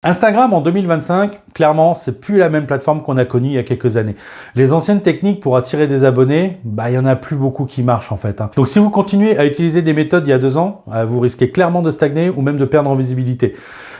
Instagram en 2025, clairement, c'est plus la même plateforme qu'on a connue il y a quelques années. Les anciennes techniques pour attirer des abonnés, il y en a plus beaucoup qui marchent en fait. Donc si vous continuez à utiliser des méthodes il y a 2 ans, vous risquez clairement de stagner ou même de perdre en visibilité.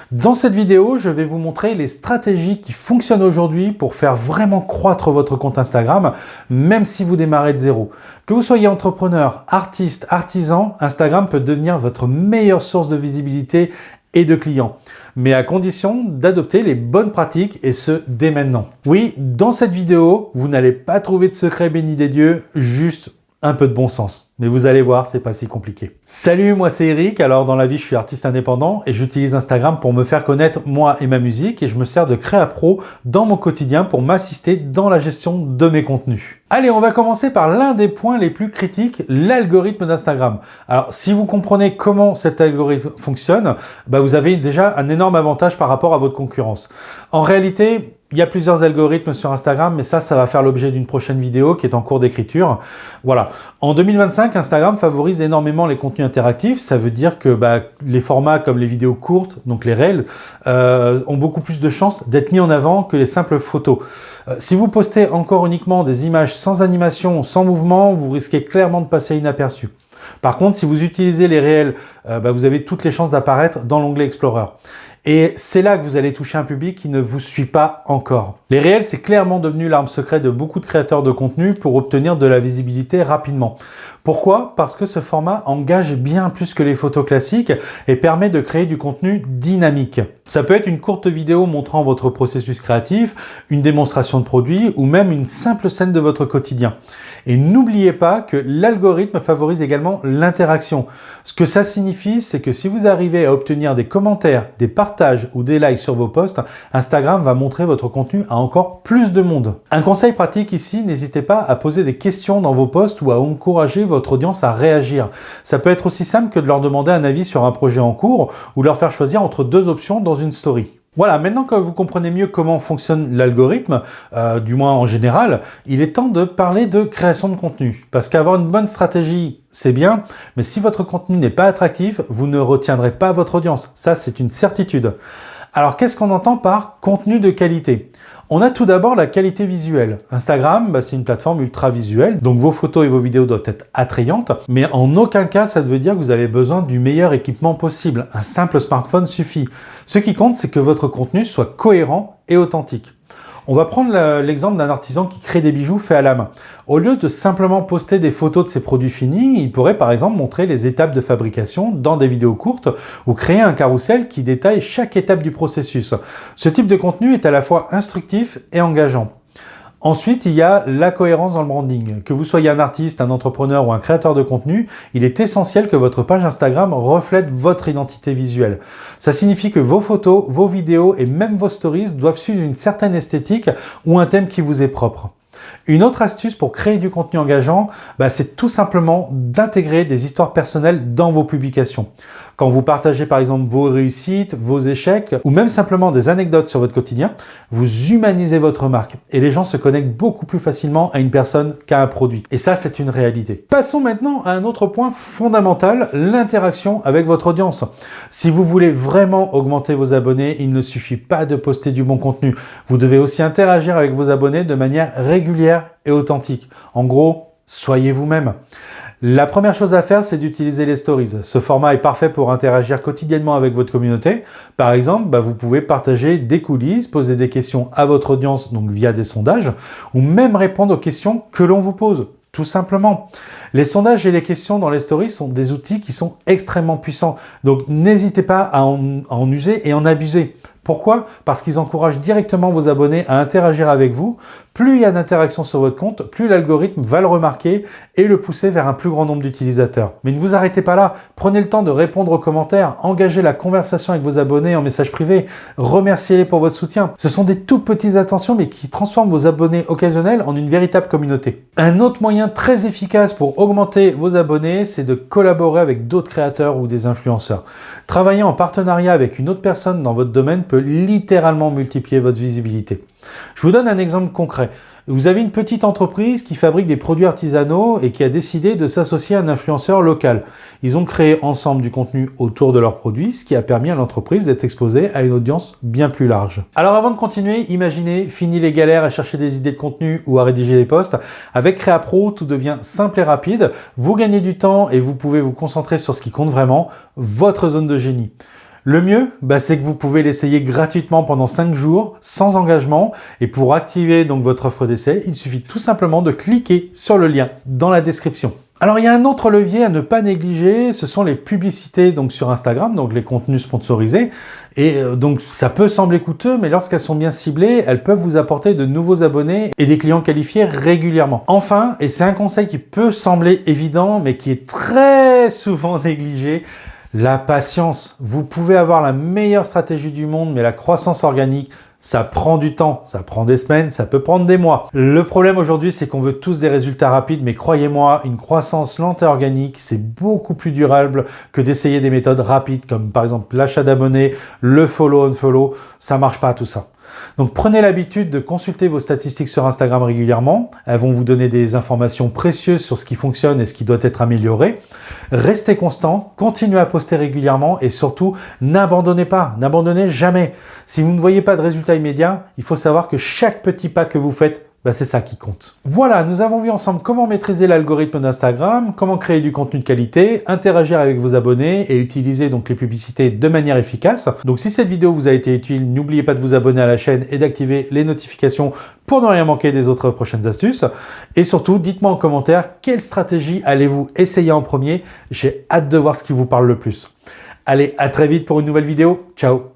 Dans cette vidéo, je vais vous montrer les stratégies qui fonctionnent aujourd'hui pour faire vraiment croître votre compte Instagram, même si vous démarrez de zéro. Que vous soyez entrepreneur, artiste, artisan, Instagram peut devenir votre meilleure source de visibilité et de clients, mais à condition d'adopter les bonnes pratiques et ce dès maintenant. Oui, dans cette vidéo, vous n'allez pas trouver de secret béni des dieux, juste un peu de bon sens. Mais vous allez voir, c'est pas si compliqué. Salut, moi c'est Eric. Alors dans la vie, je suis artiste indépendant et j'utilise Instagram pour me faire connaître moi et ma musique et je me sers de Créapro dans mon quotidien pour m'assister dans la gestion de mes contenus. Allez, on va commencer par l'un des points les plus critiques, l'algorithme d'Instagram. Alors si vous comprenez comment cet algorithme fonctionne, vous avez déjà un énorme avantage par rapport à votre concurrence. En réalité, il y a plusieurs algorithmes sur Instagram, mais ça va faire l'objet d'une prochaine vidéo qui est en cours d'écriture. Voilà. En 2025, Instagram favorise énormément les contenus interactifs. Ça veut dire que les formats comme les vidéos courtes, donc les Reels, ont beaucoup plus de chances d'être mis en avant que les simples photos. Si vous postez encore uniquement des images sans animation, sans mouvement, vous risquez clairement de passer inaperçu. Par contre, si vous utilisez les réels, vous avez toutes les chances d'apparaître dans l'onglet Explorer. Et c'est là que vous allez toucher un public qui ne vous suit pas encore. Les réels, c'est clairement devenu l'arme secrète de beaucoup de créateurs de contenu pour obtenir de la visibilité rapidement. Pourquoi? Parce que ce format engage bien plus que les photos classiques et permet de créer du contenu dynamique. Ça peut être une courte vidéo montrant votre processus créatif, une démonstration de produit ou même une simple scène de votre quotidien. Et n'oubliez pas que l'algorithme favorise également l'interaction. Ce que ça signifie, c'est que si vous arrivez à obtenir des commentaires, des partages ou des likes sur vos posts, Instagram va montrer votre contenu à encore plus de monde. Un conseil pratique ici, n'hésitez pas à poser des questions dans vos posts ou à encourager votre audience à réagir. Ça peut être aussi simple que de leur demander un avis sur un projet en cours ou leur faire choisir entre 2 options dans une story. Voilà, maintenant que vous comprenez mieux comment fonctionne l'algorithme, du moins en général, il est temps de parler de création de contenu. Parce qu'avoir une bonne stratégie, c'est bien, mais si votre contenu n'est pas attractif, vous ne retiendrez pas votre audience. Ça, c'est une certitude. Alors, qu'est-ce qu'on entend par contenu de qualité ? On a tout d'abord la qualité visuelle. Instagram, c'est une plateforme ultra visuelle, donc vos photos et vos vidéos doivent être attrayantes, mais en aucun cas ça veut dire que vous avez besoin du meilleur équipement possible. Un simple smartphone suffit. Ce qui compte, c'est que votre contenu soit cohérent et authentique. On va prendre l'exemple d'un artisan qui crée des bijoux faits à la main. Au lieu de simplement poster des photos de ses produits finis, il pourrait par exemple montrer les étapes de fabrication dans des vidéos courtes ou créer un carrousel qui détaille chaque étape du processus. Ce type de contenu est à la fois instructif et engageant. Ensuite, il y a la cohérence dans le branding. Que vous soyez un artiste, un entrepreneur ou un créateur de contenu, il est essentiel que votre page Instagram reflète votre identité visuelle. Ça signifie que vos photos, vos vidéos et même vos stories doivent suivre une certaine esthétique ou un thème qui vous est propre. Une autre astuce pour créer du contenu engageant, c'est tout simplement d'intégrer des histoires personnelles dans vos publications. Quand vous partagez par exemple vos réussites, vos échecs ou même simplement des anecdotes sur votre quotidien, vous humanisez votre marque et les gens se connectent beaucoup plus facilement à une personne qu'à un produit. Et ça, c'est une réalité. Passons maintenant à un autre point fondamental, l'interaction avec votre audience. Si vous voulez vraiment augmenter vos abonnés, il ne suffit pas de poster du bon contenu. Vous devez aussi interagir avec vos abonnés de manière régulière et authentique. En gros, soyez vous-même. La première chose à faire, c'est d'utiliser les stories. Ce format est parfait pour interagir quotidiennement avec votre communauté. Par exemple, vous pouvez partager des coulisses, poser des questions à votre audience, donc via des sondages, ou même répondre aux questions que l'on vous pose, tout simplement. Les sondages et les questions dans les stories sont des outils qui sont extrêmement puissants. Donc n'hésitez pas à en user et en abuser. Pourquoi? Parce qu'ils encouragent directement vos abonnés à interagir avec vous. Plus il y a d'interaction sur votre compte, plus l'algorithme va le remarquer et le pousser vers un plus grand nombre d'utilisateurs. Mais ne vous arrêtez pas là. Prenez le temps de répondre aux commentaires, engagez la conversation avec vos abonnés en message privé, remerciez-les pour votre soutien. Ce sont des toutes petites attentions mais qui transforment vos abonnés occasionnels en une véritable communauté. Un autre moyen très efficace pour augmenter vos abonnés, c'est de collaborer avec d'autres créateurs ou des influenceurs. Travailler en partenariat avec une autre personne dans votre domaine peut littéralement multiplier votre visibilité. Je vous donne un exemple concret. Vous avez une petite entreprise qui fabrique des produits artisanaux et qui a décidé de s'associer à un influenceur local. Ils ont créé ensemble du contenu autour de leurs produits, ce qui a permis à l'entreprise d'être exposée à une audience bien plus large. Alors avant de continuer, imaginez, fini les galères à chercher des idées de contenu ou à rédiger des posts. Avec CréaPro, tout devient simple et rapide. Vous gagnez du temps et vous pouvez vous concentrer sur ce qui compte vraiment, votre zone de génie. Le mieux, c'est que vous pouvez l'essayer gratuitement pendant 5 jours, sans engagement. Et pour activer donc votre offre d'essai, il suffit tout simplement de cliquer sur le lien dans la description. Alors il y a un autre levier à ne pas négliger, ce sont les publicités donc sur Instagram, donc les contenus sponsorisés. Et donc ça peut sembler coûteux, mais lorsqu'elles sont bien ciblées, elles peuvent vous apporter de nouveaux abonnés et des clients qualifiés régulièrement. Enfin, et c'est un conseil qui peut sembler évident, mais qui est très souvent négligé, la patience. Vous pouvez avoir la meilleure stratégie du monde, mais la croissance organique, ça prend du temps, ça prend des semaines, ça peut prendre des mois. Le problème aujourd'hui, c'est qu'on veut tous des résultats rapides, mais croyez-moi, une croissance lente et organique, c'est beaucoup plus durable que d'essayer des méthodes rapides, comme par exemple l'achat d'abonnés, le follow-unfollow, ça marche pas tout ça. Donc prenez l'habitude de consulter vos statistiques sur Instagram régulièrement. Elles vont vous donner des informations précieuses sur ce qui fonctionne et ce qui doit être amélioré. Restez constant, continuez à poster régulièrement et surtout, n'abandonnez pas, n'abandonnez jamais. Si vous ne voyez pas de résultats immédiats, il faut savoir que chaque petit pas que vous faites, c'est ça qui compte. Voilà, nous avons vu ensemble comment maîtriser l'algorithme d'Instagram, comment créer du contenu de qualité, interagir avec vos abonnés et utiliser donc les publicités de manière efficace. Donc si cette vidéo vous a été utile, n'oubliez pas de vous abonner à la chaîne et d'activer les notifications pour ne rien manquer des autres prochaines astuces. Et surtout, dites-moi en commentaire quelle stratégie allez-vous essayer en premier. J'ai hâte de voir ce qui vous parle le plus. Allez, à très vite pour une nouvelle vidéo. Ciao!